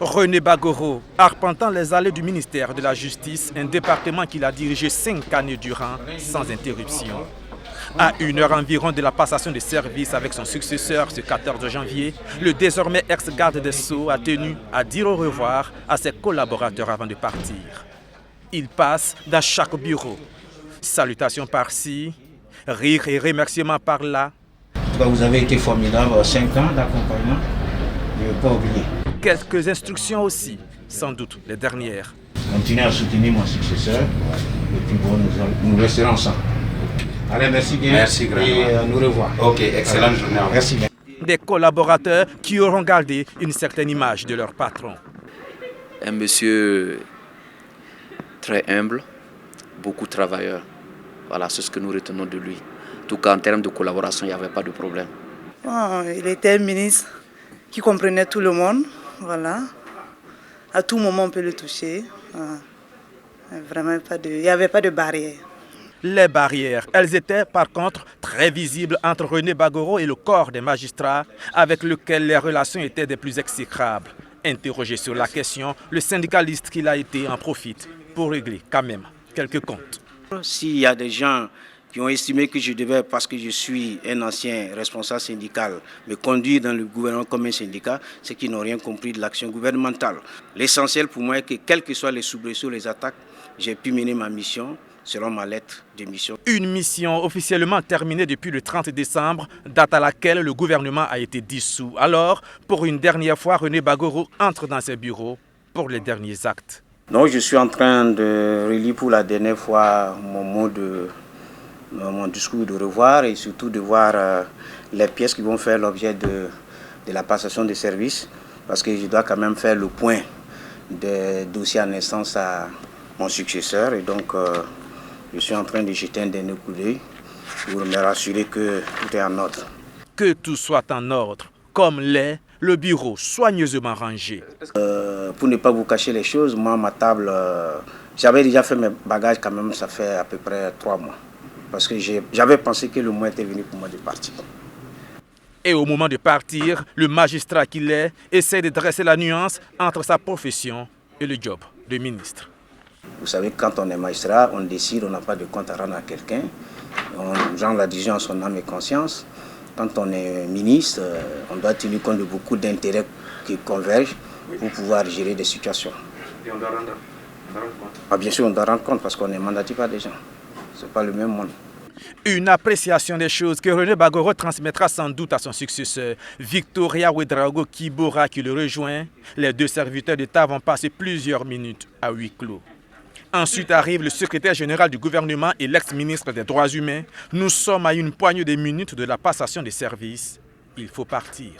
René Bagoro, arpentant les allées du ministère de la Justice, un département qu'il a dirigé 5 années durant, sans interruption. À 1 heure environ de la passation de service avec son successeur ce 14 janvier, le désormais ex-garde des Sceaux a tenu à dire au revoir à ses collaborateurs avant de partir. Il passe dans chaque bureau. Salutations par-ci, rires et remerciements par-là. Vous avez été formidable, 5 ans d'accompagnement, je ne vais pas oublier. Quelques instructions aussi, sans doute les dernières. Continuez à soutenir mon successeur et puis bon, nous resterons ensemble. Allez, merci bien. Merci grand. Et nous revoir. Ok, excellente journée. Merci bien. Des collaborateurs qui auront gardé une certaine image de leur patron. Un monsieur très humble, beaucoup travailleur. Voilà, c'est ce que nous retenons de lui. En tout cas, en termes de collaboration, il n'y avait pas de problème. Il était un ministre qui comprenait tout le monde. Voilà. À tout moment, on peut le toucher. Vraiment, il n'y avait pas de barrière. Les barrières, elles étaient par contre très visibles entre René Bagoro et le corps des magistrats avec lequel les relations étaient des plus exécrables. Interrogé sur la question, le syndicaliste qu'il a été en profite pour régler quand même quelques comptes. S'il y a des gens qui ont estimé que je devais, parce que je suis un ancien responsable syndical, me conduire dans le gouvernement comme un syndicat, c'est qu'ils n'ont rien compris de l'action gouvernementale. L'essentiel pour moi est que, quels que soient les soubresauts, les attaques, j'ai pu mener ma mission selon ma lettre de mission. Une mission officiellement terminée depuis le 30 décembre, date à laquelle le gouvernement a été dissous. Alors, pour une dernière fois, René Bagoro entre dans ses bureaux pour les derniers actes. Donc je suis en train de relire pour la dernière fois mon discours de revoir et surtout de voir les pièces qui vont faire l'objet de la passation de service, parce que je dois quand même faire le point des dossiers en instance à mon successeur et donc je suis en train de jeter un dernier coup d'œil pour me rassurer que tout est en ordre. Que tout soit en ordre, comme l'est le bureau soigneusement rangé. Pour ne pas vous cacher les choses, moi, ma table, j'avais déjà fait mes bagages quand même, ça fait à peu près 3 mois. Parce que j'avais pensé que le moment était venu pour moi de partir. Et au moment de partir, le magistrat qu'il est essaie de dresser la nuance entre sa profession et le job de ministre. Vous savez, quand on est magistrat, on décide, on n'a pas de compte à rendre à quelqu'un. On rend la décision à son âme et conscience. Quand on est ministre, on doit tenir compte de beaucoup d'intérêts qui convergent pour pouvoir gérer des situations. Et on doit rendre compte. Bien sûr, on doit rendre compte parce qu'on est mandaté par des gens. Ce n'est pas le même monde. Une appréciation des choses que René Bagoro transmettra sans doute à son successeur, Victoria Ouedraogo Kibora, qui le rejoint. Les 2 serviteurs d'État vont passer plusieurs minutes à huis clos. Ensuite arrive le secrétaire général du gouvernement et l'ex-ministre des Droits humains. Nous sommes à une poignée de minutes de la passation des services. Il faut partir.